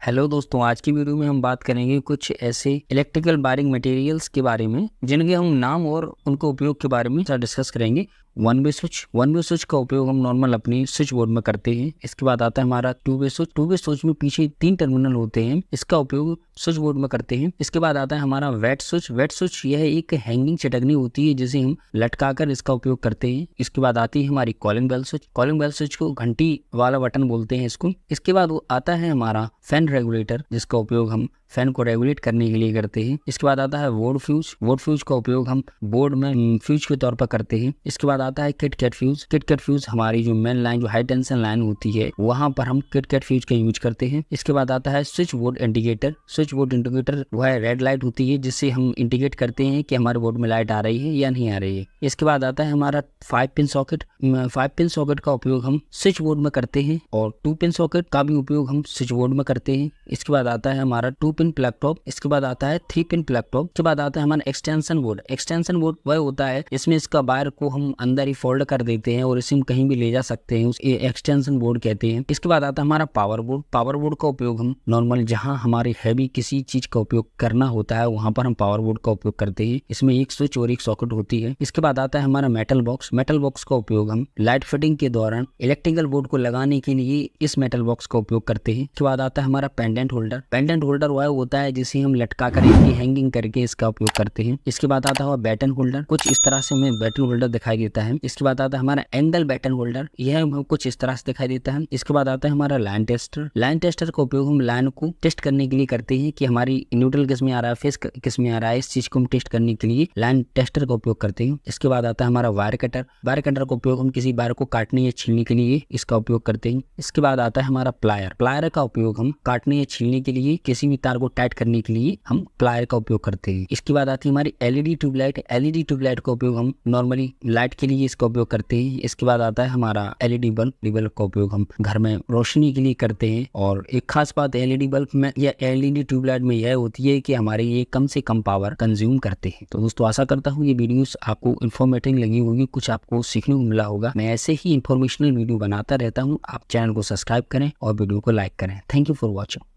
Hello दोस्तों, आज की वीडियो में हम बात करेंगे कुछ ऐसे इलेक्ट्रिकल वायरिंग मटेरियल्स के बारे में जिनके हम नाम और उनके उपयोग के बारे में डिस्कस करेंगे। वन वे स्विच का उपयोग हम नॉर्मल अपनी स्विच बोर्ड में करते हैं। इसके बाद आता है हमारा टू वे स्विच में पीछे 3 टर्मिनल होते हैं, इसका उपयोग स्विच बोर्ड में करते हैं। इसके बाद आता है हमारा वेट स्विच यह एक हैंगिंग चटकनी होती है जिसे हम लटकाकर इसका उपयोग करते हैं। इसके बाद आती है हमारी कॉलिंग बेल स्विच को घंटी वाला बटन बोलते हैं इसको। इसके बाद वो आता है हमारा फैन रेगुलेटर, जिसका उपयोग हम फैन को रेगुलेट करने के लिए करते हैं। इसके बाद आता है वोड फ्यूज का उपयोग हम बोर्ड में फ्यूज के तौर पर करते हैं। इसके बाद आता है किट कैट फ्यूज हमारी जो मेन लाइन जो हाई टेंशन लाइन होती है वहां पर हम किट कैट फ्यूज का यूज करते हैं। इसके बाद आता है स्विच बोर्ड इंडिकेटर वह रेड लाइट होती है जिससे हम इंडिकेट करते हैं कि हमारे बोर्ड में लाइट आ रही है या नहीं आ रही है। इसके बाद आता है हमारा 5 पिन सॉकेट का उपयोग हम स्विच बोर्ड में करते हैं और 2 पिन सॉकेट का भी उपयोग हम स्विच बोर्ड में करते हैं। इसके बाद आता है हमारा 2 पिन प्लग टॉप। इसके बाद आता है 3 पिन प्लग टॉप। इसके बाद आता है हमारा एक्सटेंशन बोर्ड वह होता है इसमें इसका वायर को हम अंदर ही फोल्ड कर देते हैं और इसे हम कहीं भी ले जा सकते हैं, उसे एक्सटेंशन बोर्ड कहते हैं। इसके बाद आता है हमारा पावर बोर्ड का उपयोग हम नॉर्मल जहां हमारे हैवी किसी चीज का उपयोग करना होता है वहां पर हम पावर बोर्ड का उपयोग करते हैं। इसमें एक स्विच और एक सॉकेट होती है। इसके बाद आता है हमारा मेटल बॉक्स का उपयोग हम लाइट फिटिंग के दौरान इलेक्ट्रिकल बोर्ड को लगाने के लिए इस मेटल बॉक्स का उपयोग करते हैं। इसके बाद आता है हमारा पेंडेंट होल्डर वह होता है जिसे हम लटका कर हैंगिंग करके इसका उपयोग करते हैं। इसके बाद आता है बैटन होल्डर, कुछ इस तरह से हमें बैटन होल्डर दिखाई देता है। इसके बाद आता है हमारा एंगल बैटन होल्डर, यह हमें कुछ इस तरह से दिखाई देता है। इसके बाद आता है हमारा लाइन टेस्टर का उपयोग हम लाइन को टेस्ट करने के लिए करते हैं कि हमारी न्यूट्रल किस में आ रहा है, फेस किस में आ रहा है, इस चीज को हम टेस्ट करने के लिए लाइन टेस्टर का उपयोग करते हैं। इसके बाद आता है हमारा वायर कटर का उपयोग हम किसी वायर को काटने या छीलने के लिए इसका उपयोग करते हैं। इसके बाद आता है हमारा प्लायर का उपयोग हम काटने या छीलने के लिए किसी भी तार को टाइट करने के लिए हम प्लायर का उपयोग करते हैं। इसके बाद आती है हमारी एलईडी ट्यूबलाइट का उपयोग हम नॉर्मली लाइट के लिए इसका उपयोग करते हैं। इसके बाद आता है हमारा एलईडी बल्ब का उपयोग हम घर में रोशनी के लिए करते हैं। और एक खास बात एलईडी बल्ब में या एलईडी ट्यूबलाइट में यह होती है कि हमारे ये कम से कम पावर कंज्यूम करते हैं। तो दोस्तों आशा करता हूँ ये वीडियोस आपको इन्फॉर्मेटिव लगी होगी, कुछ आपको सीखने को मिला होगा। मैं ऐसे ही इंफॉर्मेशनल वीडियो बनाता रहता हूँ। आप चैनल को सब्सक्राइब करें और वीडियो को लाइक करें। Thank you for watching.